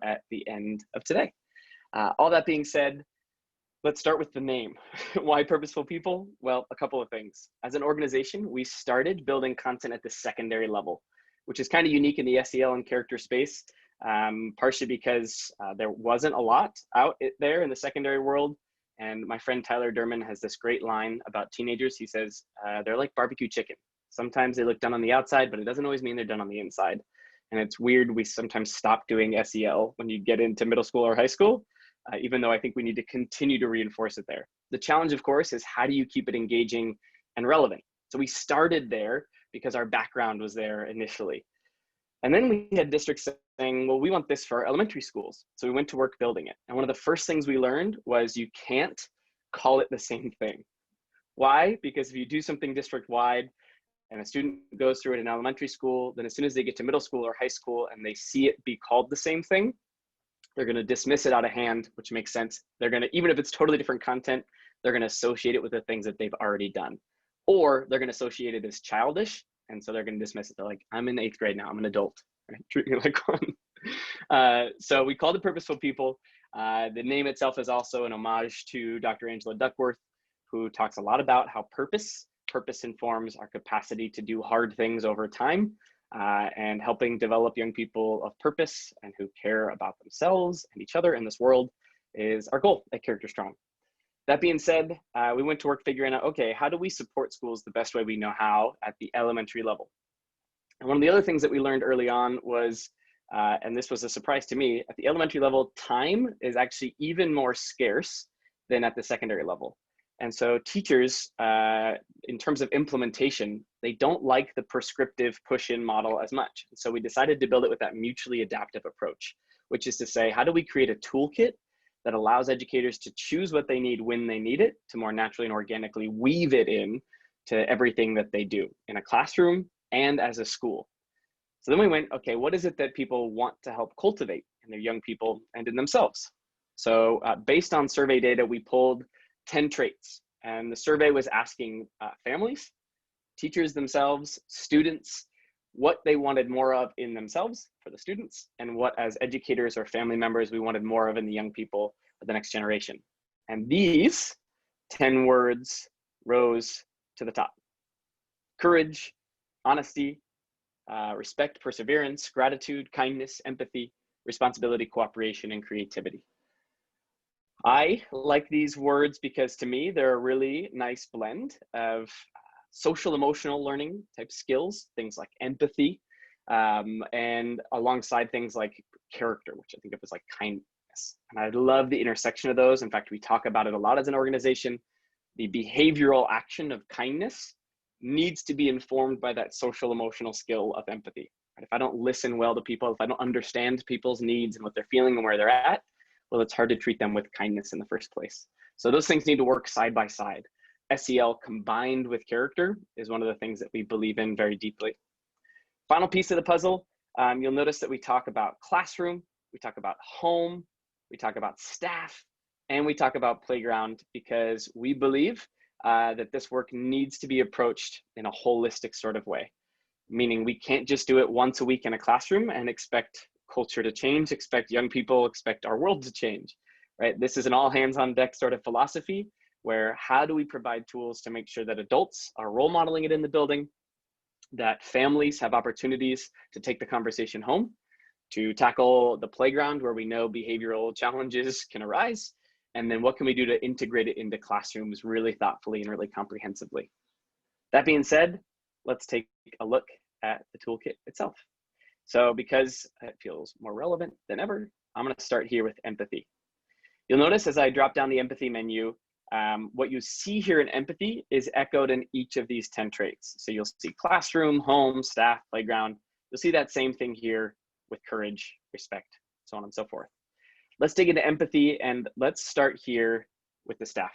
at the end of today. All that being said, let's start with the name. Why Purposeful People? Well, a couple of things. As an organization, we started building content at the secondary level, which is kind of unique in the SEL and character space, partially because there wasn't a lot out there in the secondary world. And my friend Tyler Durman has this great line about teenagers. He says, they're like barbecue chicken. Sometimes they look done on the outside, but it doesn't always mean they're done on the inside. And it's weird, we sometimes stop doing SEL when you get into middle school or high school, even though I think we need to continue to reinforce it there. The challenge, of course, is how do you keep it engaging and relevant? So we started there because our background was there initially. And then we had districts saying, well, we want this for our elementary schools. So we went to work building it. And one of the first things we learned was you can't call it the same thing. Why? Because if you do something district-wide and a student goes through it in elementary school, then as soon as they get to middle school or high school and they see it be called the same thing, they're going to dismiss it out of hand, which makes sense. They're going to, even if it's totally different content, they're going to associate it with the things that they've already done. Or they're going to associate it as childish. And so they're going to dismiss it. They're like, I'm in 8th grade now, I'm an adult. Right? Treat me like one. So we called it Purposeful People. The name itself is also an homage to Dr. Angela Duckworth, who talks a lot about how purpose informs our capacity to do hard things over time, and helping develop young people of purpose and who care about themselves and each other in this world is our goal at Character Strong. That being said, we went to work figuring out, okay, how do we support schools the best way we know how at the elementary level? And one of the other things that we learned early on was, and this was a surprise to me, at the elementary level, time is actually even more scarce than at the secondary level. And so teachers, in terms of implementation, they don't like the prescriptive push-in model as much. So we decided to build it with that mutually adaptive approach, which is to say, how do we create a toolkit that allows educators to choose what they need when they need it, to more naturally and organically weave it in to everything that they do in a classroom and as a school. So then we went, okay, what is it that people want to help cultivate in their young people and in themselves? So based on survey data, we pulled 10 traits, and the survey was asking families, teachers themselves, students, what they wanted more of in themselves for the students, and what as educators or family members we wanted more of in the young people of the next generation. And these 10 words rose to the top: courage, honesty, respect, perseverance, gratitude, kindness, empathy, responsibility, cooperation, and creativity. I like these words because to me, they're a really nice blend of social emotional learning type skills, things like empathy, and alongside things like character, which I think of as like kindness. And I love the intersection of those. In fact, we talk about it a lot as an organization. The behavioral action of kindness needs to be informed by that social emotional skill of empathy. If I don't listen well to people, if I don't understand people's needs and what they're feeling and where they're at, well, it's hard to treat them with kindness in the first place. So those things need to work side by side. SEL combined with character is one of the things that we believe in very deeply. Final piece of the puzzle, you'll notice that we talk about classroom, we talk about home, we talk about staff, and we talk about playground, because we believe that this work needs to be approached in a holistic sort of way. Meaning we can't just do it once a week in a classroom and expect culture to change, expect young people, expect our world to change, right? This is an all hands on deck sort of philosophy, where how do we provide tools to make sure that adults are role modeling it in the building, that families have opportunities to take the conversation home, to tackle the playground where we know behavioral challenges can arise, and then what can we do to integrate it into classrooms really thoughtfully and really comprehensively. That being said, let's take a look at the toolkit itself. So because it feels more relevant than ever, I'm going to start here with empathy. You'll notice as I drop down the empathy menu, what you see here in empathy is echoed in each of these 10 traits. So you'll see classroom, home, staff, playground. You'll see that same thing here with courage, respect, so on and so forth. Let's dig into empathy, and let's start here with the staff.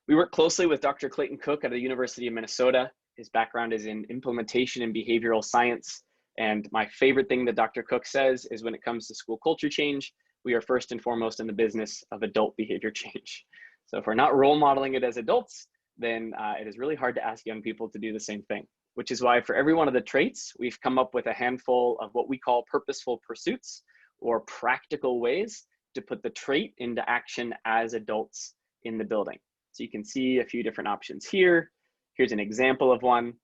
We work closely with Dr. Clayton Cook at the University of Minnesota. His background is in implementation and behavioral science. And my favorite thing that Dr. Cook says is when it comes to school culture change, we are first and foremost in the business of adult behavior change. So if we're not role modeling it as adults, then it is really hard to ask young people to do the same thing, which is why for every one of the traits, we've come up with a handful of what we call purposeful pursuits, or practical ways to put the trait into action as adults in the building. So you can see a few different options here. Here's an example of one,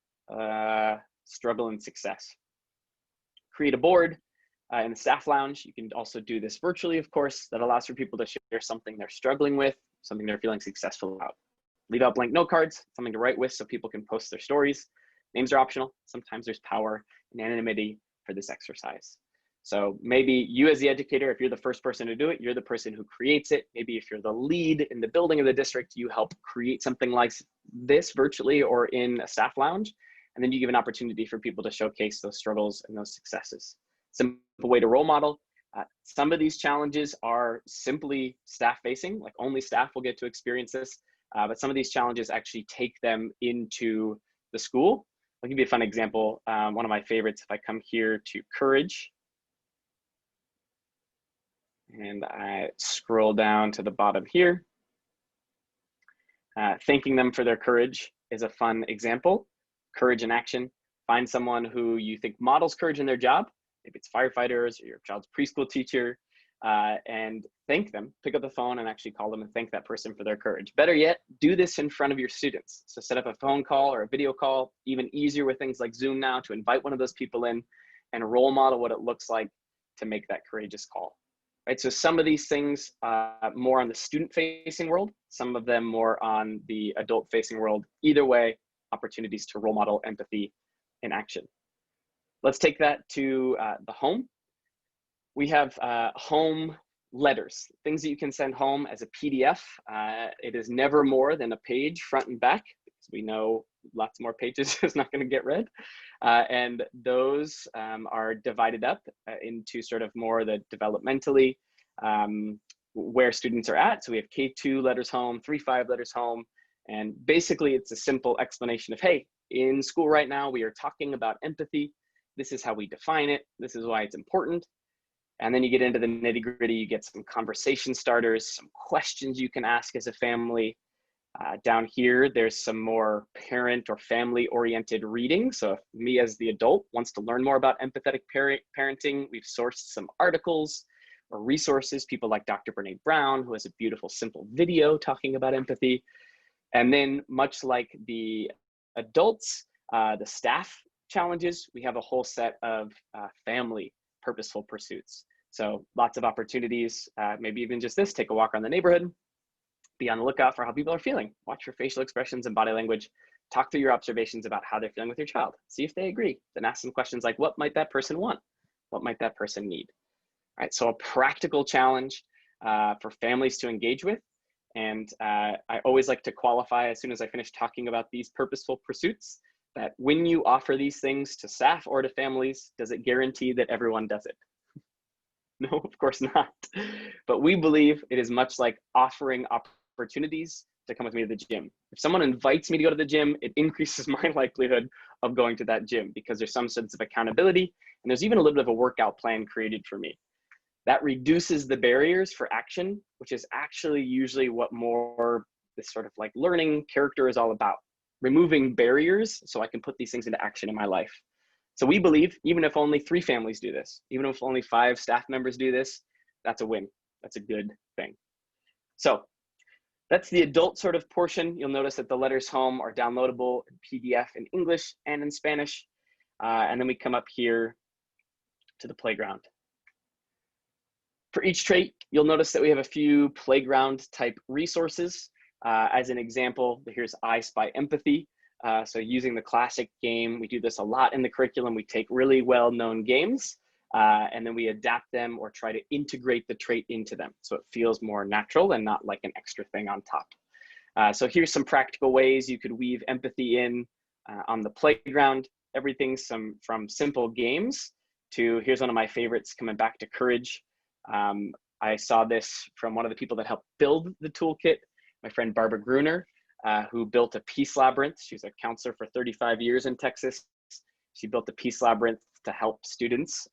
struggle and success. Create a board in the staff lounge. You can also do this virtually, of course, that allows for people to share something they're struggling with, something they're feeling successful about. Leave out blank note cards, something to write with so people can post their stories. Names are optional. Sometimes there's power and anonymity for this exercise. So maybe you as the educator, if you're the first person to do it, you're the person who creates it. Maybe if you're the lead in the building of the district, you help create something like this virtually or in a staff lounge. And then you give an opportunity for people to showcase those struggles and those successes. Simple way to role model. Some of these challenges are simply staff facing, like only staff will get to experience this. But some of these challenges actually take them into the school. I'll give you a fun example. One of my favorites, if I come here to courage, and I scroll down to the bottom here, thanking them for their courage is a fun example. Courage in action. Find someone who you think models courage in their job. Maybe it's firefighters or your child's preschool teacher, and thank them. Pick up the phone and actually call them and thank that person for their courage. Better yet, do this in front of your students. So set up a phone call or a video call, even easier with things like Zoom now, to invite one of those people in and role model what it looks like to make that courageous call. Right, so some of these things more on the student-facing world, some of them more on the adult-facing world. Either way, opportunities to role model empathy in action. Let's take that to the home. We have home letters, things that you can send home as a PDF. It is never more than a page front and back, because we know lots more pages is not going to get read. And those are divided up into sort of more the developmentally where students are at. So we have K2 letters home, 3-5 letters home. And basically it's a simple explanation of, hey, in school right now, we are talking about empathy. This is how we define it. This is why it's important. And then you get into the nitty gritty, you get some conversation starters, some questions you can ask as a family. Down here, there's some more parent or family oriented reading. So if me as the adult wants to learn more about empathetic parenting, we've sourced some articles or resources, people like Dr. Brene Brown, who has a beautiful, simple video talking about empathy. And then much like the adults, the staff challenges, we have a whole set of family purposeful pursuits. So lots of opportunities, maybe even just this, take a walk around the neighborhood, be on the lookout for how people are feeling, watch for facial expressions and body language, talk through your observations about how they're feeling with your child, see if they agree, then ask some questions like, what might that person want? What might that person need? All right, so a practical challenge for families to engage with. And I always like to qualify as soon as I finish talking about these purposeful pursuits, that when you offer these things to staff or to families, does it guarantee that everyone does it? No, of course not. But we believe it is much like offering opportunities to come with me to the gym. If someone invites me to go to the gym, it increases my likelihood of going to that gym because there's some sense of accountability, and there's even a little bit of a workout plan created for me. That reduces the barriers for action, which is actually usually what more this sort of like learning character is all about. Removing barriers so I can put these things into action in my life. So we believe even if only 3 families do this, even if only 5 staff members do this, that's a win. That's a good thing. So that's the adult sort of portion. You'll notice that the letters home are downloadable in PDF in English and in Spanish. And then we come up here to the playground. For each trait, you'll notice that we have a few playground type resources. As an example, here's I Spy Empathy. So using the classic game, we do this a lot in the curriculum. We take really well-known games and then we adapt them or try to integrate the trait into them so it feels more natural and not like an extra thing on top. So here's some practical ways you could weave empathy in on the playground. Everything from simple games to, here's one of my favorites, coming back to courage. I saw this from one of the people that helped build the toolkit, my friend Barbara Gruner, who built a peace labyrinth. She was a counselor for 35 years in Texas. She built a peace labyrinth to help students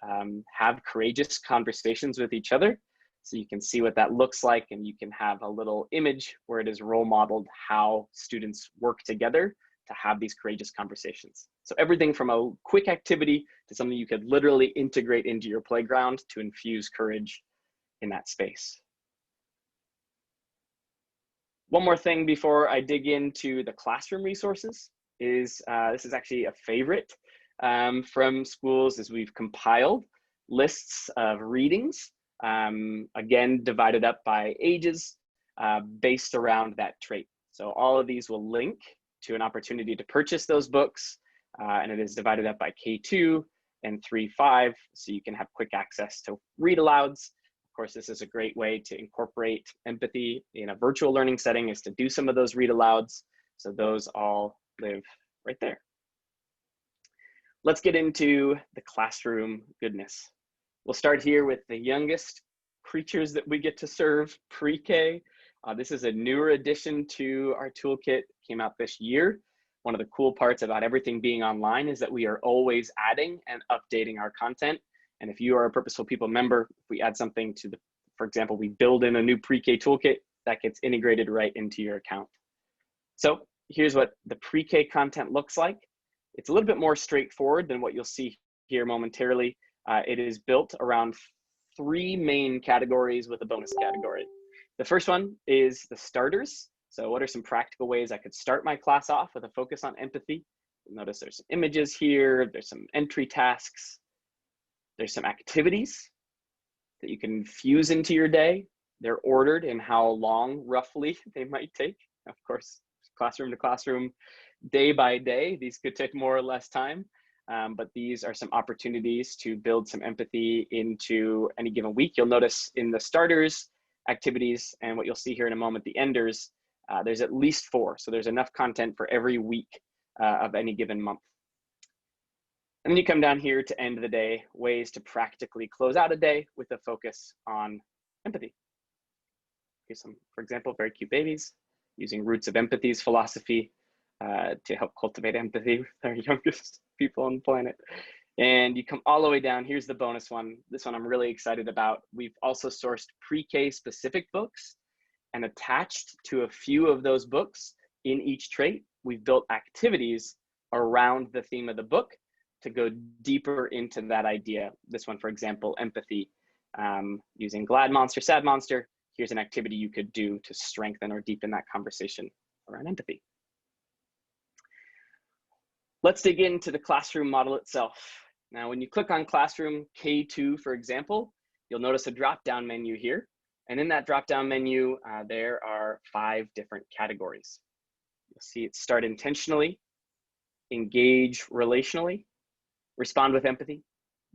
have courageous conversations with each other. So you can see what that looks like, and you can have a little image where it is role modeled how students work together to have these courageous conversations. So everything from a quick activity to something you could literally integrate into your playground to infuse courage in that space. One more thing before I dig into the classroom resources is, this is actually a favorite from schools, is we've compiled lists of readings, again, divided up by ages, based around that trait. So all of these will link to an opportunity to purchase those books, and it is divided up by K2 and 3-5, so you can have quick access to read alouds. Of course, this is a great way to incorporate empathy in a virtual learning setting, is to do some of those read alouds. So those all live right there. Let's get into the classroom goodness. We'll start here with the youngest creatures that we get to serve, pre-K. This is a newer addition to our toolkit, came out this year. One of the cool parts about everything being online is that we are always adding and updating our content. And if you are a Purposeful People member, if we add something to the, for example, we build in a new pre-K toolkit, that gets integrated right into your account. So here's what the pre-K content looks like. It's a little bit more straightforward than what you'll see here momentarily. It is built around 3 main categories with a bonus category. The first one is the starters. So what are some practical ways I could start my class off with a focus on empathy? You'll notice there's some images here, there's some entry tasks, there's some activities that you can fuse into your day. They're ordered in how long roughly they might take. Of course, classroom to classroom, day by day, these could take more or less time. But these are some opportunities to build some empathy into any given week. You'll notice in the starters activities, and what you'll see here in a moment, the enders, there's at least 4. So there's enough content for every week of any given month. And then you come down here to end the day, ways to practically close out a day with a focus on empathy. Here's some, for example, very cute babies using Roots of Empathy's philosophy to help cultivate empathy with our youngest people on the planet. And you come all the way down, here's the bonus one. This one I'm really excited about. We've also sourced pre-K specific books, and attached to a few of those books in each trait, we've built activities around the theme of the book to go deeper into that idea. This one, for example, empathy, using glad monster, sad monster. Here's an activity you could do to strengthen or deepen that conversation around empathy. Let's dig into the classroom model itself. Now, when you click on Classroom K2, for example, you'll notice a drop-down menu here. And in that drop-down menu, there are 5 different categories. You'll see it start intentionally, engage relationally, respond with empathy,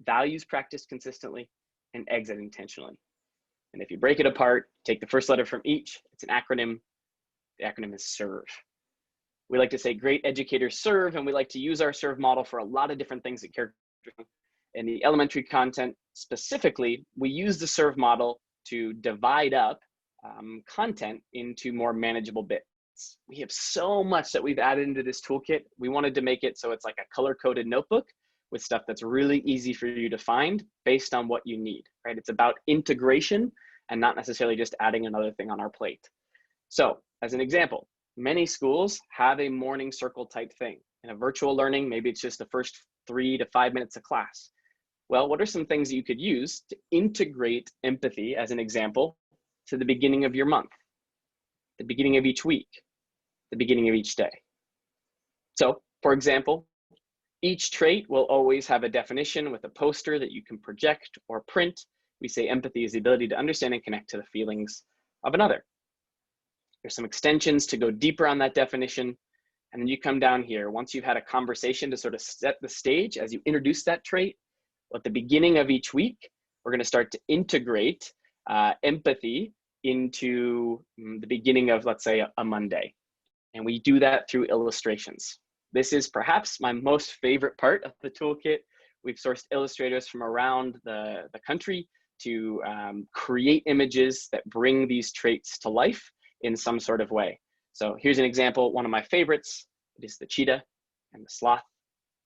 values practiced consistently, and exit intentionally. And if you break it apart, take the first letter from each, it's an acronym. The acronym is SERVE. We like to say great educators serve, and we like to use our SERVE model for a lot of different things at character. In the elementary content specifically, we use the SERVE model to divide up content into more manageable bits. We have so much that we've added into this toolkit. We wanted to make it so it's like a color-coded notebook with stuff that's really easy for you to find based on what you need, right? It's about integration and not necessarily just adding another thing on our plate. So as an example, many schools have a morning circle type thing. In a virtual learning, maybe it's just the first 3 to 5 minutes of class. Well, what are some things that you could use to integrate empathy, as an example, to the beginning of your month, the beginning of each week, the beginning of each day? So, for example, each trait will always have a definition with a poster that you can project or print. We say empathy is the ability to understand and connect to the feelings of another. There's some extensions to go deeper on that definition. And then you come down here, once you've had a conversation to sort of set the stage as you introduce that trait, at the beginning of each week, we're going to start to integrate empathy into the beginning of, let's say, a Monday. And we do that through illustrations. This is perhaps my most favorite part of the toolkit. We've sourced illustrators from around the country to create images that bring these traits to life in some sort of way. So here's an example, one of my favorites. It is the cheetah and the sloth.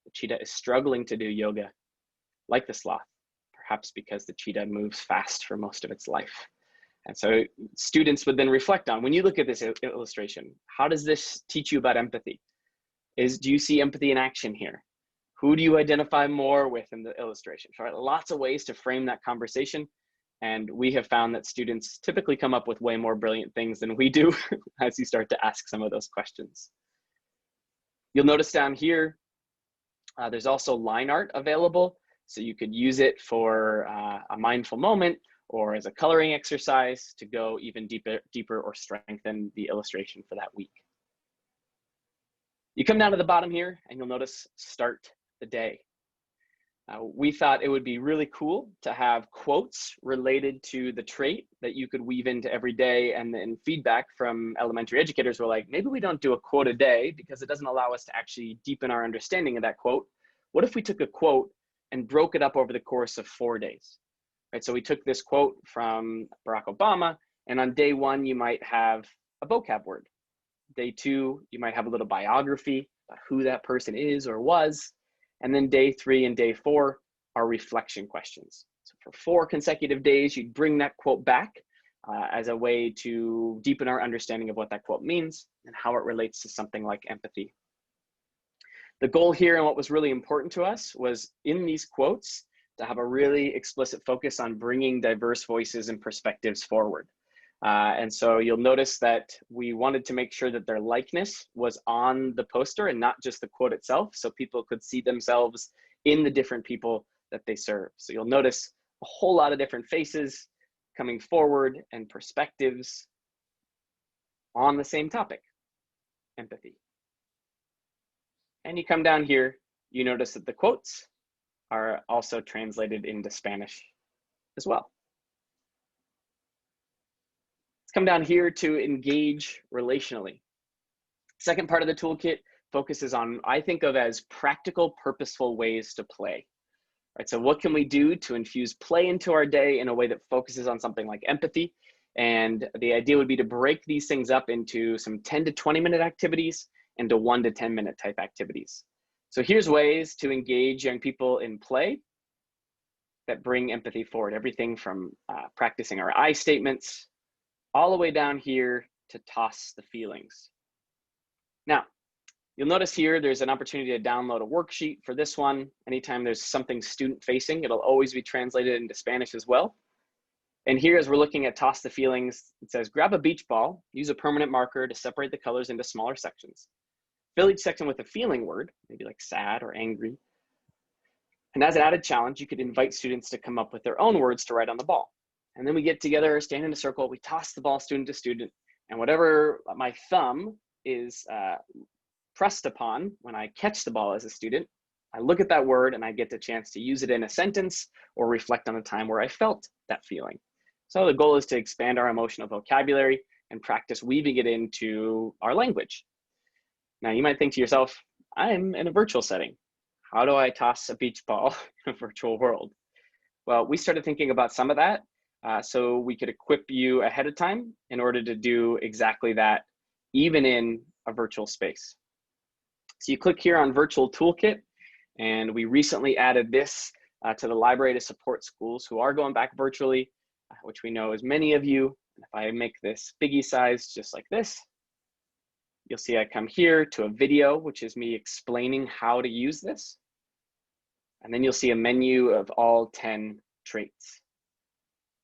The cheetah is struggling to do yoga like the sloth, perhaps because the cheetah moves fast for most of its life. And so students would then reflect on, when you look at this illustration, how does this teach you about empathy? is, do you see empathy in action here? Who do you identify more with in the illustration? Right? Lots of ways to frame that conversation. And we have found that students typically come up with way more brilliant things than we do as you start to ask some of those questions. You'll notice down here, there's also line art available. So you could use it for a mindful moment or as a coloring exercise to go even deeper or strengthen the illustration for that week. You come down to the bottom here and you'll notice start the day. We thought it would be really cool to have quotes related to the trait that you could weave into every day, and then feedback from elementary educators were like, maybe we don't do a quote a day because it doesn't allow us to actually deepen our understanding of that quote. What if we took a quote and broke it up over the course of 4 days? Right, so we took this quote from Barack Obama, and on day 1, you might have a vocab word. Day 2, you might have a little biography about who that person is or was. And then day 3 and day 4 are reflection questions. So for 4 consecutive days, you'd bring that quote back as a way to deepen our understanding of what that quote means and how it relates to something like empathy. The goal here and what was really important to us was in these quotes to have a really explicit focus on bringing diverse voices and perspectives forward. And so you'll notice that we wanted to make sure that their likeness was on the poster and not just the quote itself, so people could see themselves in the different people that they serve. So you'll notice a whole lot of different faces coming forward and perspectives on the same topic, empathy. And you come down here, you notice that the quotes are also translated into Spanish as well. Let's come down here to engage relationally. Second part of the toolkit focuses on, I think of as practical, purposeful ways to play. Right, so what can we do to infuse play into our day in a way that focuses on something like empathy? And the idea would be to break these things up into some 10 to 20 minute activities and to 1 to 10 minute type activities. So here's ways to engage young people in play that bring empathy forward. Everything from practicing our I statements, all the way down here to toss the feelings. Now, you'll notice here, there's an opportunity to download a worksheet for this one. Anytime there's something student facing, it'll always be translated into Spanish as well. And here, as we're looking at toss the feelings, it says, grab a beach ball, use a permanent marker to separate the colors into smaller sections. Fill each section with a feeling word, maybe like sad or angry. And as an added challenge, you could invite students to come up with their own words to write on the ball. And then we get together, stand in a circle, we toss the ball student to student, and whatever my thumb is pressed upon when I catch the ball as a student, I look at that word and I get the chance to use it in a sentence or reflect on a time where I felt that feeling. So the goal is to expand our emotional vocabulary and practice weaving it into our language. Now you might think to yourself, I'm in a virtual setting. How do I toss a beach ball in a virtual world? Well, we started thinking about some of that. So we could equip you ahead of time in order to do exactly that, even in a virtual space. So you click here on Virtual Toolkit, and we recently added this to the library to support schools who are going back virtually, which we know is many of you. If I make this biggie size just like this, you'll see I come here to a video, which is me explaining how to use this. And then you'll see a menu of all 10 traits.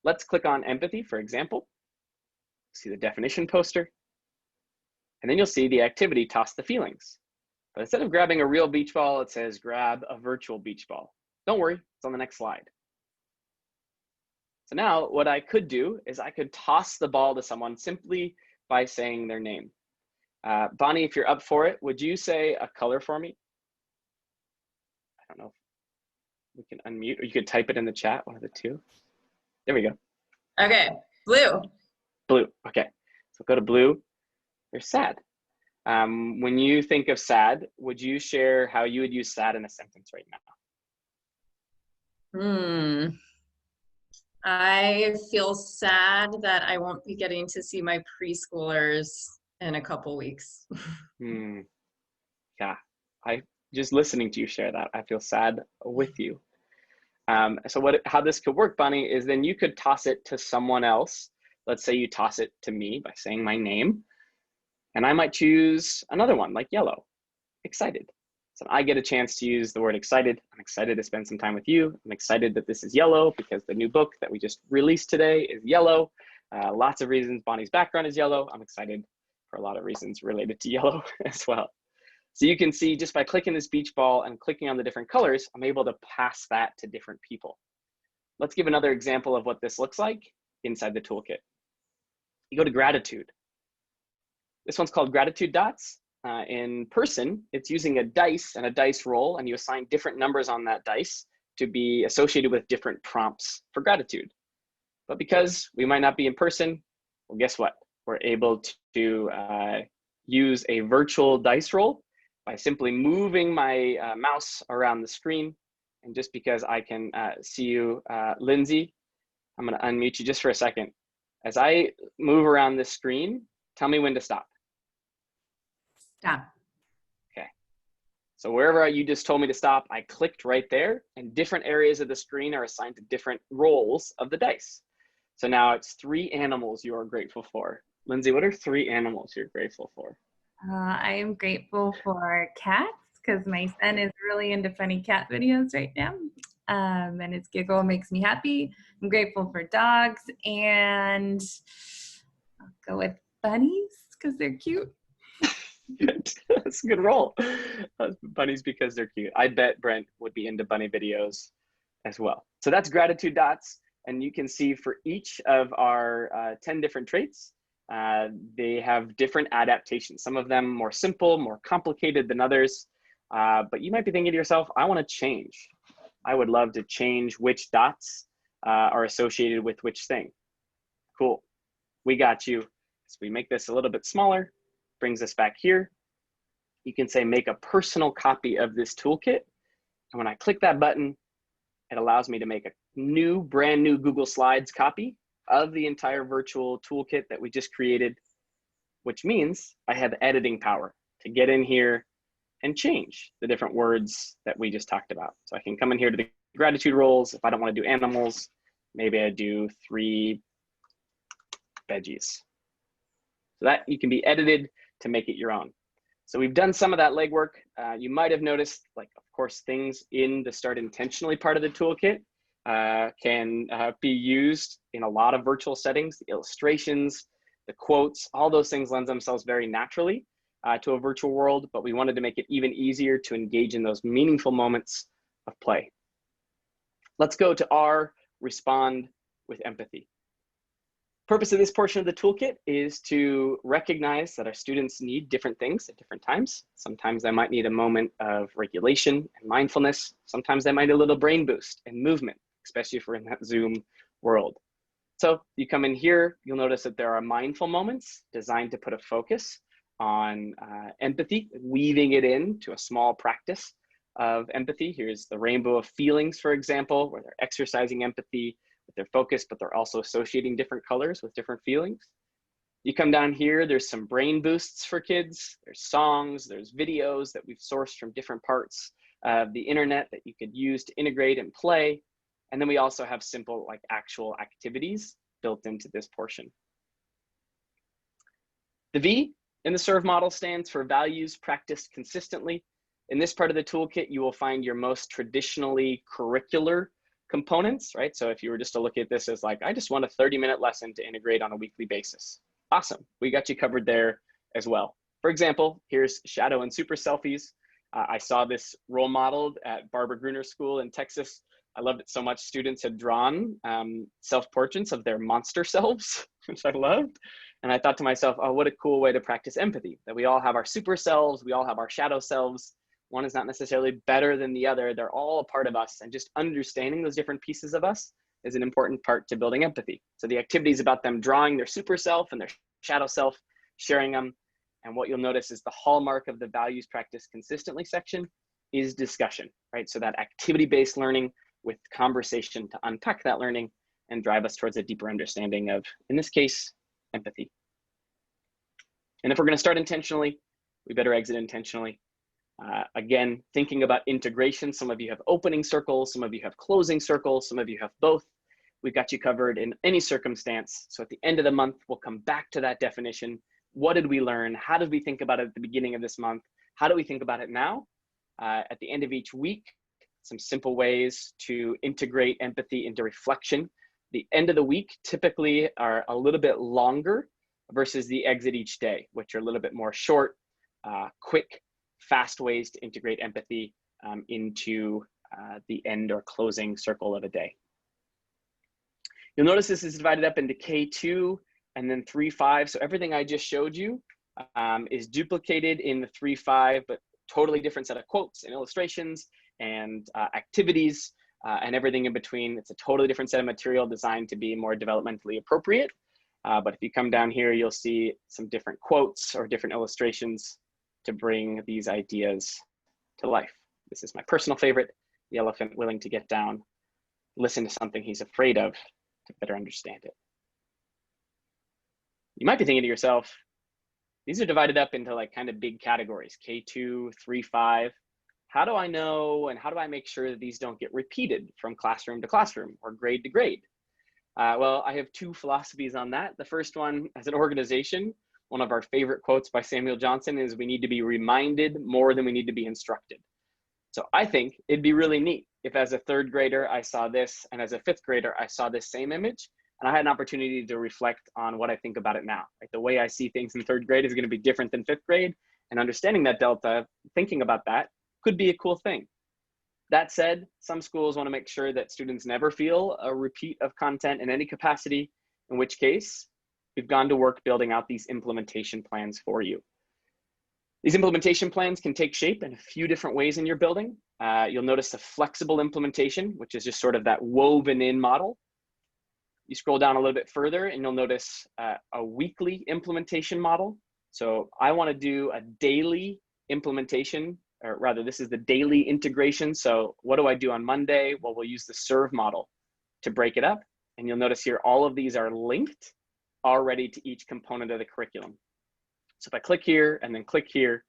Let's click on empathy, for example. See the definition poster. And then you'll see the activity, toss the feelings. But instead of grabbing a real beach ball, it says grab a virtual beach ball. Don't worry, it's on the next slide. So now what I could do is I could toss the ball to someone simply by saying their name. Bonnie, if you're up for it, would you say a color for me? I don't know if we can unmute, or you could type it in the chat, one of the two. There we go. Okay, blue. Blue, okay. So go to blue, there's sad. When you think of sad, would you share how you would use sad in a sentence right now? I feel sad that I won't be getting to see my preschoolers in a couple weeks. Yeah, just listening to you share that, I feel sad with you. So how this could work, Bonnie, is then you could toss it to someone else. Let's say you toss it to me by saying my name, and I might choose another one like yellow. excited. So I get a chance to use the word excited. I'm excited to spend some time with you. I'm excited that this is yellow because the new book that we just released today is yellow. Lots of reasons. Bonnie's background is yellow. I'm excited for a lot of reasons related to yellow as well. So you can see just by clicking this beach ball and clicking on the different colors, I'm able to pass that to different people. Let's give another example of what this looks like inside the toolkit. You go to gratitude. This one's called gratitude dots. In person, it's using a dice and a dice roll, and you assign different numbers on that dice to be associated with different prompts for gratitude. But because we might not be in person, well, guess what? We're able to use a virtual dice roll by simply moving my mouse around the screen. And just because I can see you, Lindsay, I'm gonna unmute you just for a second. As I move around this screen, tell me when to stop. Stop. Okay. So wherever you just told me to stop, I clicked right there, and different areas of the screen are assigned to different rolls of the dice. So now it's 3 animals you are grateful for. Lindsay, what are 3 animals you're grateful for? I am grateful for cats because my son is really into funny cat videos right now. And his giggle makes me happy. I'm grateful for dogs, and I'll go with bunnies because they're cute. Good. That's a good roll. Bunnies because they're cute. I bet Brent would be into bunny videos as well. So that's gratitude dots. And you can see for each of our 10 different traits, they have different adaptations. Some of them more simple, more complicated than others. But you might be thinking to yourself, I want to change. I would love to change which dots are associated with which thing. Cool. We got you. So we make this a little bit smaller. Brings us back here. You can say make a personal copy of this toolkit. And when I click that button, it allows me to make a brand new Google Slides copy of the entire virtual toolkit that we just created, which means I have editing power to get in here and change the different words that we just talked about. So I can come in here to the gratitude rolls. If I don't want to do animals, maybe I do 3 veggies. So that you can be edited to make it your own. So we've done some of that legwork. You might have noticed, like, of course, things in the Start Intentionally part of the toolkit can be used in a lot of virtual settings. The illustrations, the quotes, all those things lend themselves very naturally to a virtual world, but we wanted to make it even easier to engage in those meaningful moments of play. Let's go to R, respond with empathy. Purpose of this portion of the toolkit is to recognize that our students need different things at different times. Sometimes they might need a moment of regulation and mindfulness. Sometimes they might need a little brain boost and movement, especially if we're in that Zoom world. So you come in here, you'll notice that there are mindful moments designed to put a focus on empathy, weaving it into a small practice of empathy. Here's the rainbow of feelings, for example, where they're exercising empathy with their focus, but they're also associating different colors with different feelings. You come down here, there's some brain boosts for kids. There's songs, there's videos that we've sourced from different parts of the internet that you could use to integrate and play. And then we also have simple, like, actual activities built into this portion. The V in the SERVE model stands for values practiced consistently. In this part of the toolkit, you will find your most traditionally curricular components, right? So if you were just to look at this as like, I just want a 30-minute lesson to integrate on a weekly basis. Awesome, we got you covered there as well. For example, here's shadow and super selfies. I saw this role modeled at Barbara Gruner School in Texas. I loved it so much. Students had drawn self-portraits of their monster selves, which I loved. And I thought to myself, oh, what a cool way to practice empathy, that we all have our super selves, we all have our shadow selves. One is not necessarily better than the other. They're all a part of us, and just understanding those different pieces of us is an important part to building empathy. So the activity is about them drawing their super self and their shadow self, sharing them. And what you'll notice is the hallmark of the values practice consistently section is discussion, right? So that activity-based learning with conversation to unpack that learning and drive us towards a deeper understanding of, in this case, empathy. And if we're going to start intentionally, we better exit intentionally. Again, thinking about integration, some of you have opening circles, some of you have closing circles, some of you have both. We've got you covered in any circumstance. So at the end of the month, we'll come back to that definition. What did we learn? How did we think about it at the beginning of this month? How do we think about it now? At the end of each week, some simple ways to integrate empathy into reflection. The end of the week typically are a little bit longer versus the exit each day, which are a little bit more short, quick, fast ways to integrate empathy into the end or closing circle of a day. You'll notice this is divided up into K2 and then 3-5. So everything I just showed you is duplicated in the 3-5, but totally different set of quotes and illustrations and activities and everything in between. It's a totally different set of material designed to be more developmentally appropriate. But if you come down here, you'll see some different quotes or different illustrations to bring these ideas to life. This is my personal favorite, the elephant willing to get down, listen to something he's afraid of to better understand it. You might be thinking to yourself, these are divided up into like kind of big categories, K2, 3-5. How do I know and how do I make sure that these don't get repeated from classroom to classroom or grade to grade? Well, I have two philosophies on that. The first one, as an organization, one of our favorite quotes by Samuel Johnson is, we need to be reminded more than we need to be instructed. So I think it'd be really neat if as a third grader, I saw this, and as a fifth grader, I saw this same image, and I had an opportunity to reflect on what I think about it now. Like, the way I see things in third grade is going to be different than fifth grade, and understanding that delta, thinking about that, could be a cool thing. That said, some schools want to make sure that students never feel a repeat of content in any capacity, in which case we've gone to work building out these implementation plans for you. These implementation plans can take shape in a few different ways in your building. You'll notice a flexible implementation, which is just sort of that woven in model. You scroll down a little bit further and you'll notice a weekly implementation model. So I want to do a daily implementation, or rather this is the daily integration. So what do I do on Monday? Well, we'll use the serve model to break it up. And you'll notice here, all of these are linked already to each component of the curriculum. So if I click here and then click here,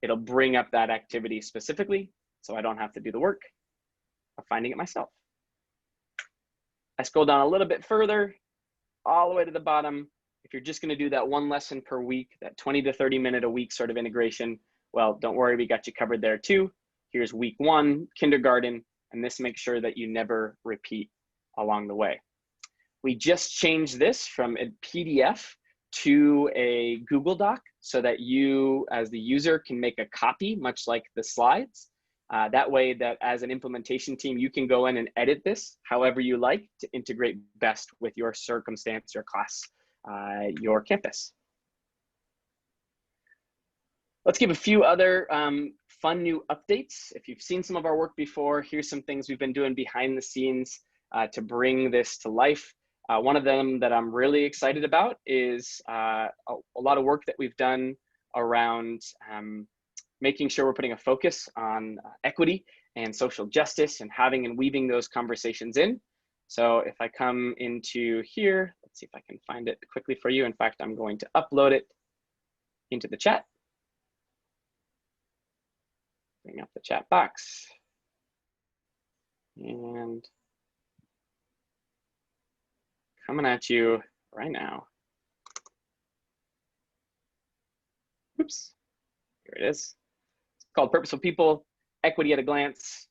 it'll bring up that activity specifically, so I don't have to do the work of finding it myself. I scroll down a little bit further, all the way to the bottom. If you're just gonna do that one lesson per week, that 20 to 30 minute a week sort of integration, well, don't worry, we got you covered there too. Here's week 1, kindergarten, and this makes sure that you never repeat along the way. We just changed this from a PDF to a Google Doc so that you, as the user, can make a copy, much like the slides. That way that as an implementation team, you can go in and edit this however you like to integrate best with your circumstance, your class, your campus. Let's give a few other fun new updates. If you've seen some of our work before, here's some things we've been doing behind the scenes to bring this to life. One of them that I'm really excited about is a lot of work that we've done around making sure we're putting a focus on equity and social justice and having and weaving those conversations in. So if I come into here, let's see if I can find it quickly for you. In fact, I'm going to upload it into the chat. Bring up the chat box. And coming at you right now. Oops, here it is. It's called Purposeful People, Equity at a Glance.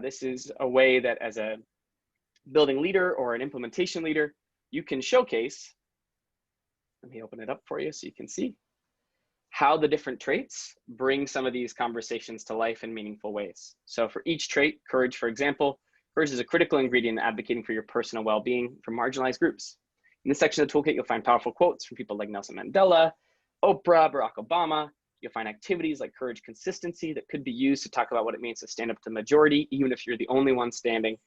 This is a way that as a building leader or an implementation leader, you can showcase, let me open it up for you so you can see, how the different traits bring some of these conversations to life in meaningful ways. So for each trait, courage, for example, courage is a critical ingredient in advocating for your personal well-being for marginalized groups. In this section of the toolkit, you'll find powerful quotes from people like Nelson Mandela, Oprah, Barack Obama. You'll find activities like courage consistency that could be used to talk about what it means to stand up to the majority, even if you're the only one standing.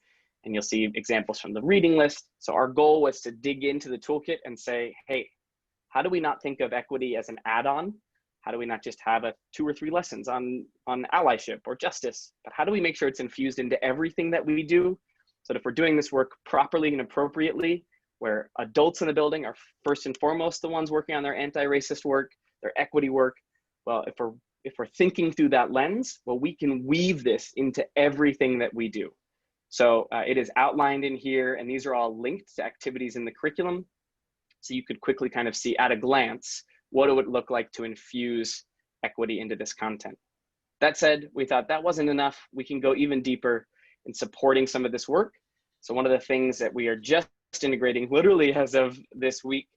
And you'll see examples from the reading list. So our goal was to dig into the toolkit and say, hey, how do we not think of equity as an add-on? How do we not just have 2 or 3 lessons on allyship or justice, but how do we make sure it's infused into everything that we do? So that if we're doing this work properly and appropriately, where adults in the building are first and foremost the ones working on their anti-racist work, their equity work, well, if we're thinking through that lens, well, we can weave this into everything that we do. So it is outlined in here, and these are all linked to activities in the curriculum. So you could quickly kind of see at a glance, what it would look like to infuse equity into this content. That said, we thought that wasn't enough. We can go even deeper in supporting some of this work. So one of the things that we are just integrating literally as of this week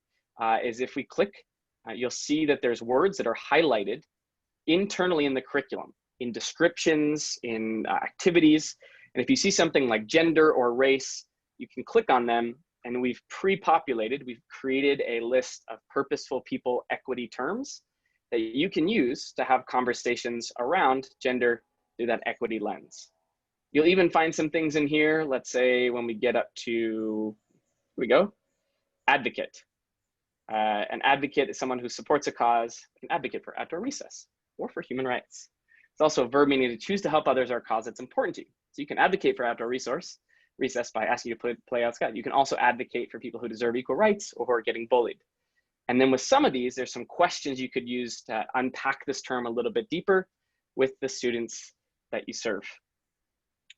is if we click, you'll see that there's words that are highlighted internally in the curriculum, in descriptions, in activities. And if you see something like gender or race, you can click on them, and we've pre-populated, we've created a list of purposeful people equity terms that you can use to have conversations around gender through that equity lens. You'll even find some things in here. Let's say when we get up to, here we go, advocate. An advocate is someone who supports a cause, an advocate for outdoor recess or for human rights. It's also a verb meaning to choose to help others or a cause that's important to you. So you can advocate for outdoor recess by asking you to play outside. You can also advocate for people who deserve equal rights or who are getting bullied. And then with some of these, there's some questions you could use to unpack this term a little bit deeper with the students that you serve.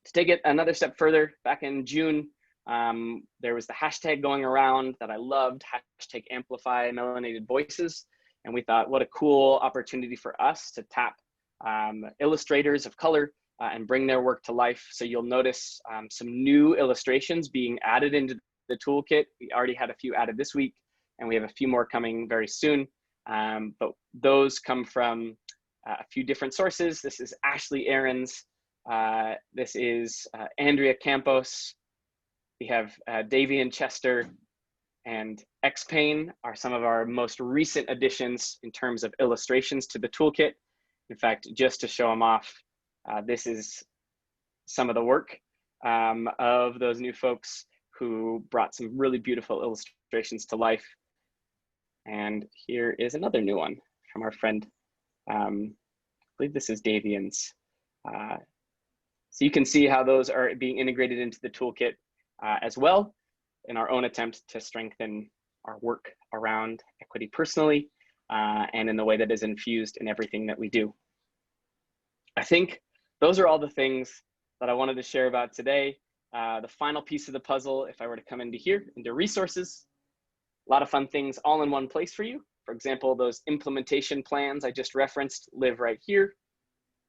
To take it another step further, back in June, there was the hashtag going around that I loved, hashtag amplify melanated voices. And we thought, what a cool opportunity for us to tap illustrators of color and bring their work to life. So you'll notice some new illustrations being added into the toolkit. We already had a few added this week, and we have a few more coming very soon. But those come from a few different sources. This is Ashley Aarons. This is Andrea Campos. We have Davian Chester, and X-Pain are some of our most recent additions in terms of illustrations to the toolkit. In fact, just to show them off, this is some of the work of those new folks who brought some really beautiful illustrations to life. And here is another new one from our friend. I believe this is Davian's. So you can see how those are being integrated into the toolkit as well in our own attempt to strengthen our work around equity personally and in the way that is infused in everything that we do. I think those are all the things that I wanted to share about today. The final piece of the puzzle, if I were to come into here, into resources, a lot of fun things all in one place for you. For example, those implementation plans I just referenced live right here.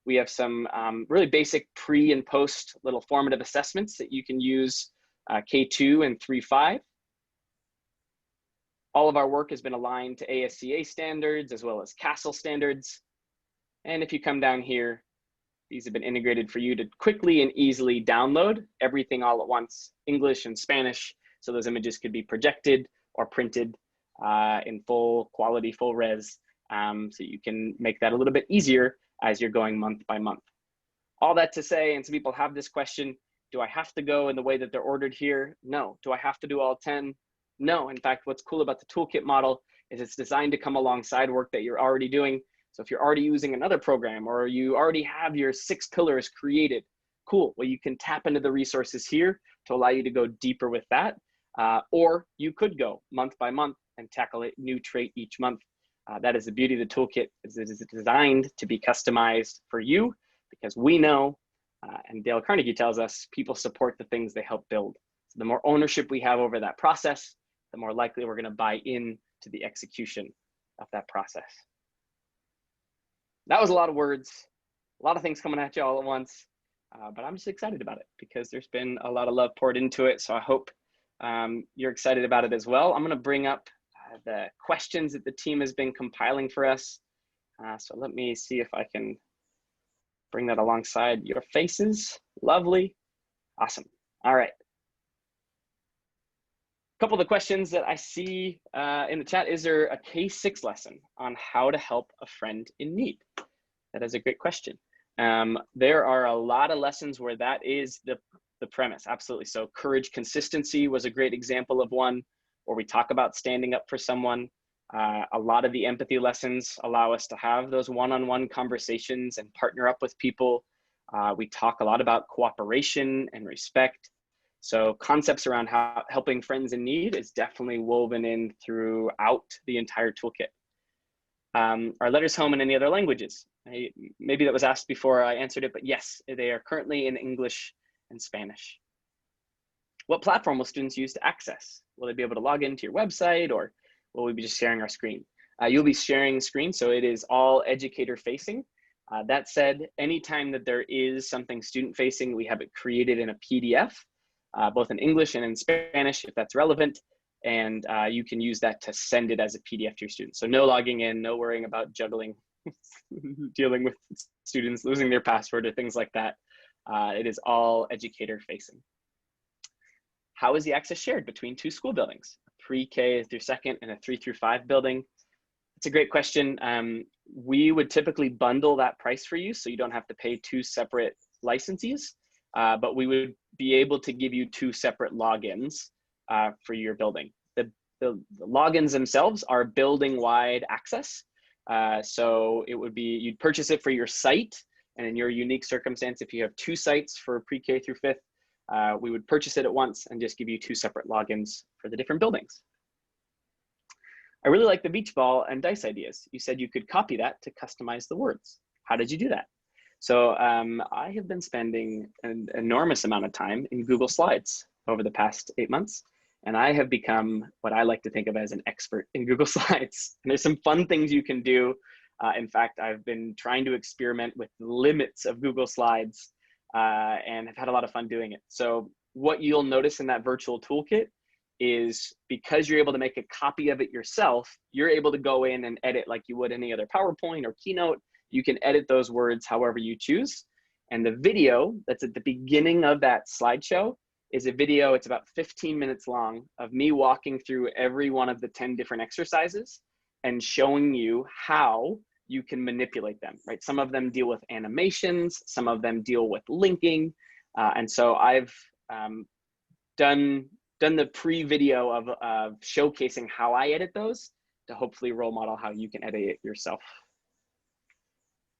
We have some really basic pre and post little formative assessments that you can use K2 and 3.5. All of our work has been aligned to ASCA standards as well as CASEL standards. And if you come down here, these have been integrated for you to quickly and easily download everything all at once, English and Spanish, so those images could be projected or printed in full quality, full res, so you can make that a little bit easier as you're going month by month. All that to say, and some people have this question, do I have to go in the way that they're ordered here? No. Do I have to do all 10? No. In fact, what's cool about the toolkit model is it's designed to come alongside work that you're already doing. So if you're already using another program or you already have your 6 pillars created, cool. Well, you can tap into the resources here to allow you to go deeper with that. Or you could go month by month and tackle a new trait each month. That is the beauty of the toolkit, is it is designed to be customized for you because we know, and Dale Carnegie tells us, people support the things they help build. So the more ownership we have over that process, the more likely we're gonna buy in to the execution of that process. That was a lot of words, a lot of things coming at you all at once, but I'm just excited about it because there's been a lot of love poured into it. So I hope you're excited about it as well. I'm gonna bring up the questions that the team has been compiling for us. So let me see if I can bring that alongside your faces. Lovely, awesome. All right. A couple of the questions that I see in the chat, is there a K6 lesson on how to help a friend in need? That is a great question. There are a lot of lessons where that is the premise, absolutely. So courage, consistency was a great example of one where we talk about standing up for someone. A lot of the empathy lessons allow us to have those one-on-one conversations and partner up with people. We talk a lot about cooperation and respect. So concepts around how helping friends in need is definitely woven in throughout the entire toolkit. Are letters home in any other languages? Maybe that was asked before I answered it, but yes, they are currently in English and Spanish. What platform will students use to access? Will they be able to log into your website, or will we be just sharing our screen? You'll be sharing screen, so it is all educator facing. That said, anytime that there is something student facing, we have it created in a PDF, both in English and in Spanish if that's relevant. And you can use that to send it as a PDF to your students. So no logging in, no worrying about juggling, dealing with students losing their password or things like that. It is all educator facing. How is the access shared between two school buildings? A pre-K through second and a 3 through 5 building? It's a great question. We would typically bundle that price for you so you don't have to pay 2 separate licensees, but we would be able to give you 2 separate logins for your building. The logins themselves are building-wide access. So it would be, you'd purchase it for your site, and in your unique circumstance, if you have 2 sites for pre-K through 5th, we would purchase it at once and just give you 2 separate logins for the different buildings. I really like the beach ball and dice ideas. You said you could copy that to customize the words. How did you do that? So I have been spending an enormous amount of time in Google Slides over the past 8 months, and I have become what I like to think of as an expert in Google Slides. And there's some fun things you can do. In fact, I've been trying to experiment with the limits of Google Slides and have had a lot of fun doing it. So what you'll notice in that virtual toolkit is, because you're able to make a copy of it yourself, you're able to go in and edit like you would any other PowerPoint or Keynote. You can edit those words however you choose. And the video that's at the beginning of that slideshow is a video, it's about 15 minutes long, of me walking through every one of the 10 different exercises and showing you how you can manipulate them, right? Some of them deal with animations, some of them deal with linking. And so I've done the pre-video of showcasing how I edit those to hopefully role model how you can edit it yourself.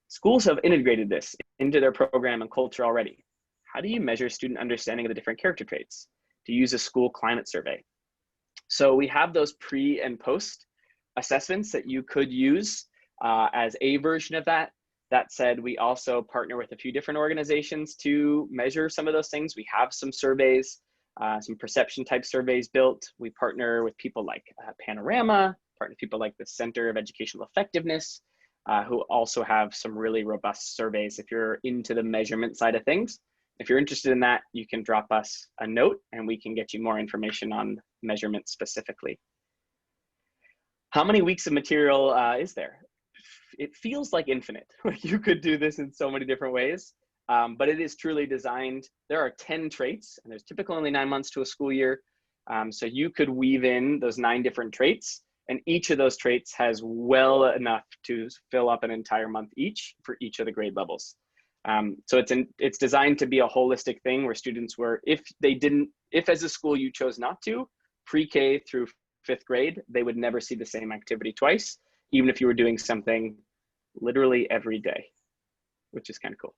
Schools have integrated this into their program and culture already. How do you measure student understanding of the different character traits? To use a school climate survey. So we have those pre and post assessments that you could use as a version of that. That said, we also partner with a few different organizations to measure some of those things. We have some surveys, some perception type surveys built. We partner with people like Panorama, partner with people like the Center of Educational Effectiveness, who also have some really robust surveys if you're into the measurement side of things. If you're interested in that, you can drop us a note and we can get you more information on measurement specifically. How many weeks of material is there? It feels like infinite. You could do this in so many different ways, but it is truly designed. There are 10 traits, and there's typically only 9 months to a school year. So you could weave in those 9 different traits, and each of those traits has well enough to fill up an entire month each for each of the grade levels. So it's designed to be a holistic thing where students were, if as a school you chose not to, pre-K through 5th grade, they would never see the same activity twice, even if you were doing something literally every day, which is kind of cool.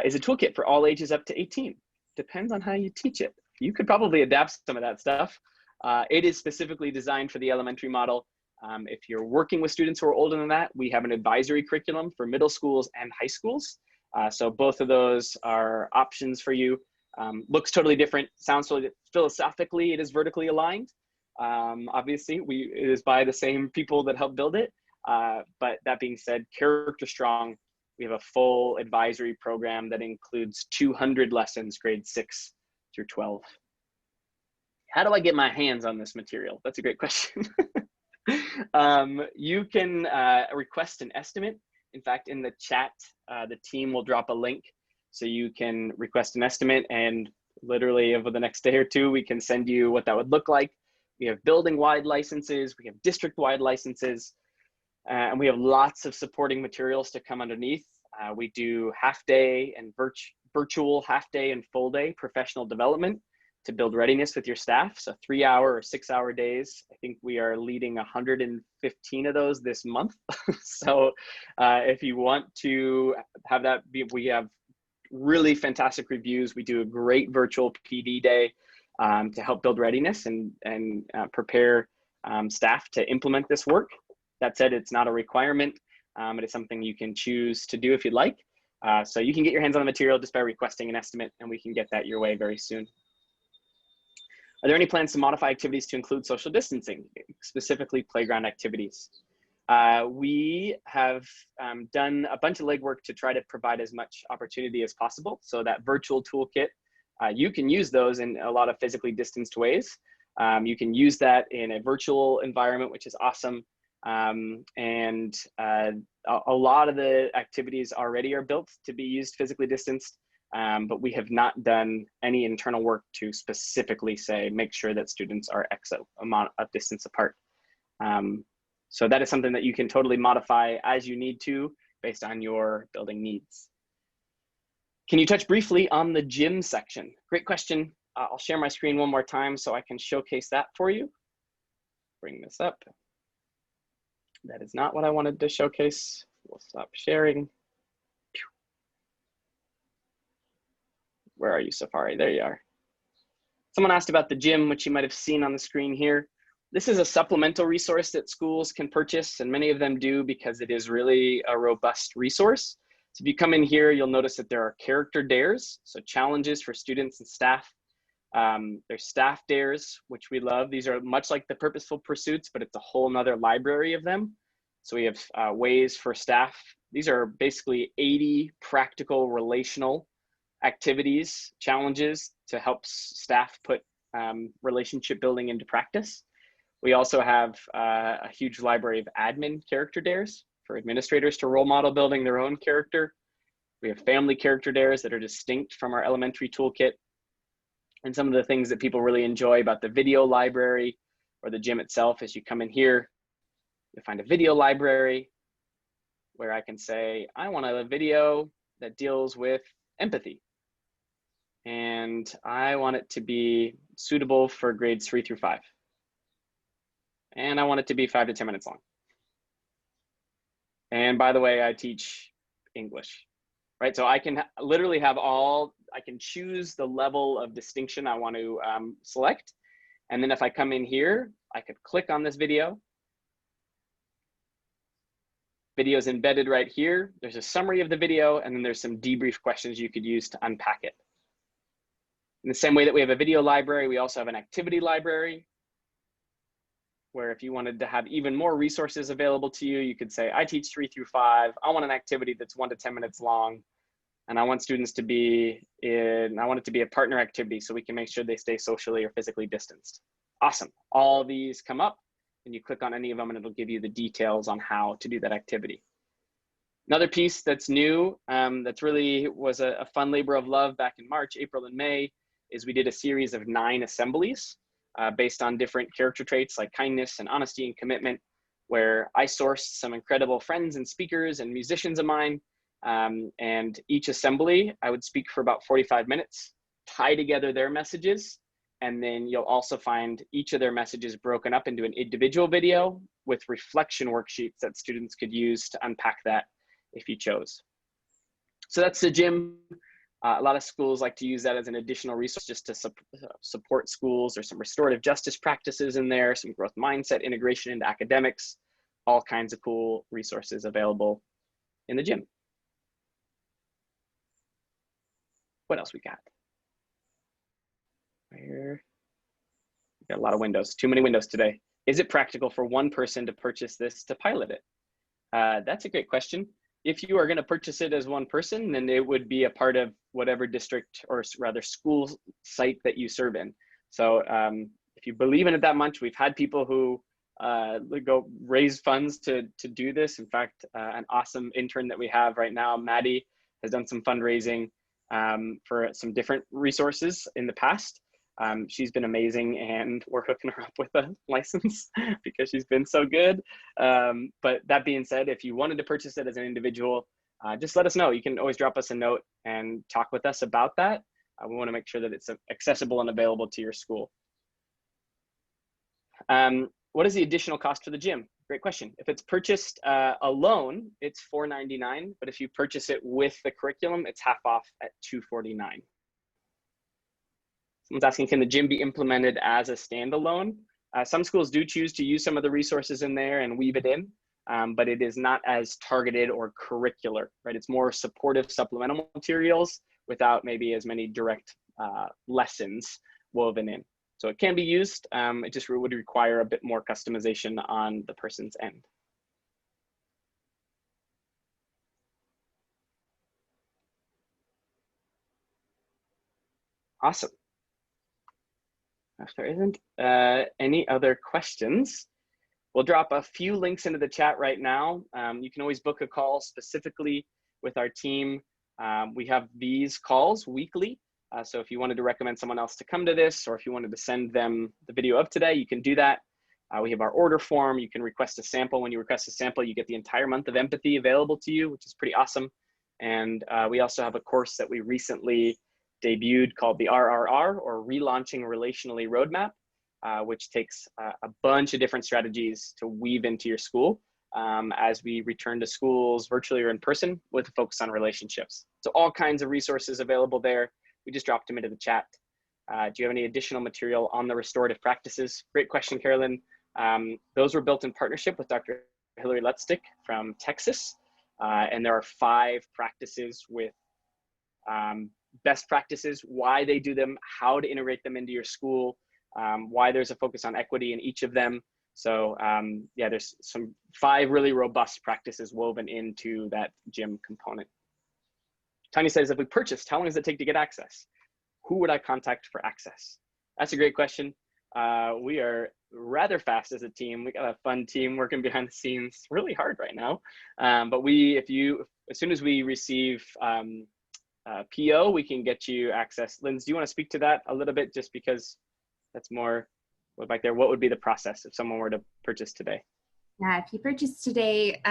Is a toolkit for all ages up to 18? Depends on how you teach it. You could probably adapt some of that stuff. It is specifically designed for the elementary model. If you're working with students who are older than that, we have an advisory curriculum for middle schools and high schools. So both of those are options for you. Looks totally different, sounds totally, philosophically, it is vertically aligned. Obviously, it is by the same people that helped build it. But that being said, character strong, we have a full advisory program that includes 200 lessons, grades 6 through 12. How do I get my hands on this material? That's a great question. You can request an estimate. In fact, in the chat, the team will drop a link so you can request an estimate, and literally over the next day or two, we can send you what that would look like. We have building-wide licenses, we have district-wide licenses, and we have lots of supporting materials to come underneath. We do half-day and virtual half-day and full-day professional development to build readiness with your staff. So 3-hour or 6-hour days. I think we are leading 115 of those this month. So if you want to have that, we have really fantastic reviews. We do a great virtual PD day to help build readiness and prepare staff to implement this work. That said, it's not a requirement. It is something you can choose to do if you'd like. So you can get your hands on the material just by requesting an estimate, and we can get that your way very soon. Are there any plans to modify activities to include social distancing, specifically playground activities? We have done a bunch of legwork to try to provide as much opportunity as possible. So that virtual toolkit, you can use those in a lot of physically distanced ways. You can use that in a virtual environment, which is awesome. A lot of the activities already are built to be used physically distanced, but we have not done any internal work to specifically say, make sure that students are X amount of distance apart. So that is something that you can totally modify as you need to based on your building needs. Can you touch briefly on the gym section? Great question. I'll share my screen one more time so I can showcase that for you. Bring this up. That is not what I wanted to showcase. We'll stop sharing. Where are you, Safari? There you are. Someone asked about the gym, which you might have seen on the screen here. This is a supplemental resource that schools can purchase, and many of them do because it is really a robust resource. So if you come in here, you'll notice that there are character dares, so challenges for students and staff. There's staff dares, which we love. These are much like the Purposeful Pursuits, but it's a whole nother library of them. So we have ways for staff. These are basically 80 practical relational activities, challenges to help staff put relationship building into practice. We also have a huge library of admin character dares for administrators to role model building their own character. We have family character dares that are distinct from our elementary toolkit. And some of the things that people really enjoy about the video library or the gym itself, as you come in here, you'll find a video library where I can say, I want a video that deals with empathy. And I want it to be suitable for grades 3 through 5. And I want it to be 5 to 10 minutes long. And by the way, I teach English, right? So I can literally have I can choose the level of distinction I want to select. And then if I come in here, I could click on this video. Video is embedded right here. There's a summary of the video, and then there's some debrief questions you could use to unpack it. In the same way that we have a video library, we also have an activity library, where if you wanted to have even more resources available to you, you could say, I teach 3 through 5. I want an activity that's 1 to 10 minutes long. And I want students to be I want it to be a partner activity so we can make sure they stay socially or physically distanced. Awesome. All these come up and you click on any of them and it'll give you the details on how to do that activity. Another piece that's new, that's really was a fun labor of love back in March, April, and May, is we did a series of 9 assemblies based on different character traits like kindness and honesty and commitment, where I sourced some incredible friends and speakers and musicians of mine. And each assembly, I would speak for about 45 minutes, tie together their messages, and then you'll also find each of their messages broken up into an individual video with reflection worksheets that students could use to unpack that if you chose. So that's the gym. A lot of schools like to use that as an additional resource just to support schools. There's some restorative justice practices in there, some growth mindset integration into academics, all kinds of cool resources available in the gym. What else we got? Where? We got a lot of windows, too many windows today. Is it practical for one person to purchase this to pilot it? That's a great question. If you are going to purchase it as one person, then it would be a part of whatever district or rather school site that you serve in. So if you believe in it that much, we've had people who go raise funds to do this. In fact, an awesome intern that we have right now, Maddie, has done some fundraising for some different resources in the past. She's been amazing, and we're hooking her up with a license because she's been so good. But that being said, if you wanted to purchase it as an individual, just let us know. You can always drop us a note and talk with us about that. We want to make sure that it's accessible and available to your school. What is the additional cost for the gym? Great question. If it's purchased alone, it's $4.99, but if you purchase it with the curriculum, it's half off at $2.49. Someone's asking, can the gym be implemented as a standalone? Some schools do choose to use some of the resources in there and weave it in, but it is not as targeted or curricular, right? It's more supportive supplemental materials without maybe as many direct lessons woven in. So it can be used. It just would require a bit more customization on the person's end. Awesome. If there isn't any other questions, we'll drop a few links into the chat right now. You can always book a call specifically with our team. We have these calls weekly. So if you wanted to recommend someone else to come to this, or if you wanted to send them the video of today, you can do that. We have our order form. You can request a sample. When you request a sample, you get the entire month of empathy available to you, which is pretty awesome. And we also have a course that we recently debuted called the RRR, or Relaunching Relationally Roadmap, which takes a bunch of different strategies to weave into your school as we return to schools virtually or in person with a focus on relationships. So all kinds of resources available there. We just dropped them into the chat. Do you have any additional material on the restorative practices? Great question, Carolyn. Those were built in partnership with Dr. Hillary Lutstick from Texas. And there are 5 practices with best practices, why they do them, how to integrate them into your school, why there's a focus on equity in each of them. So yeah, there's 5 really robust practices woven into that gym component. Tanya says, if we purchased, how long does it take to get access? Who would I contact for access? That's a great question. We are rather fast as a team. We got a fun team working behind the scenes really hard right now. But as soon as we receive PO, we can get you access. Linz, do you want to speak to that a little bit, just because that's more back there? What would be the process if someone were to purchase today? Yeah, if you purchase today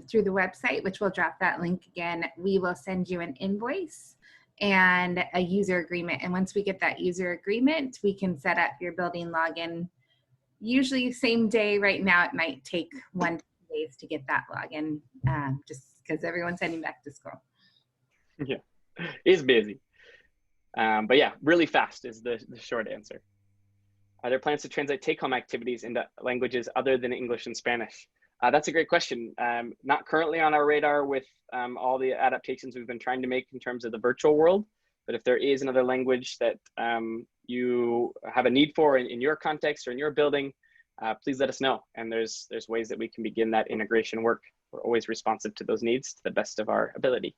through the website, which we'll drop that link again, we will send you an invoice and a user agreement. And once we get that user agreement, we can set up your building login. Usually same day. Right now, it might take 1 to 2 days to get that login, just because everyone's heading back to school. Yeah, it's busy. But yeah, really fast is the short answer. Are there plans to translate take-home activities into languages other than English and Spanish? That's a great question. Not currently on our radar with all the adaptations we've been trying to make in terms of the virtual world. But if there is another language that you have a need for in your context or in your building, please let us know. And there's ways that we can begin that integration work. We're always responsive to those needs to the best of our ability.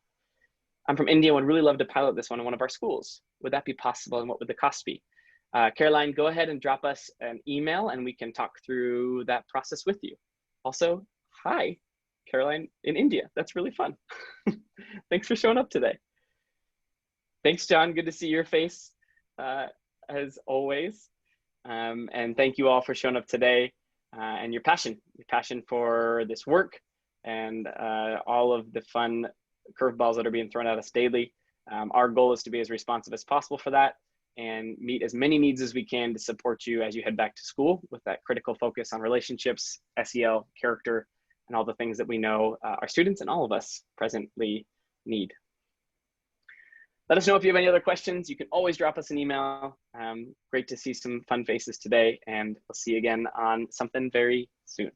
I'm from India, would really love to pilot this one in one of our schools. Would that be possible, and what would the cost be? Caroline, go ahead and drop us an email and we can talk through that process with you. Also, hi, Caroline in India. That's really fun. Thanks for showing up today. Thanks, John. Good to see your face as always. And thank you all for showing up today and your passion for this work and all of the fun curveballs that are being thrown at us daily. Our goal is to be as responsive as possible for that and meet as many needs as we can to support you as you head back to school with that critical focus on relationships, SEL, character, and all the things that we know our students and all of us presently need. Let us know if you have any other questions. You can always drop us an email. Great to see some fun faces today, and we'll see you again on something very soon.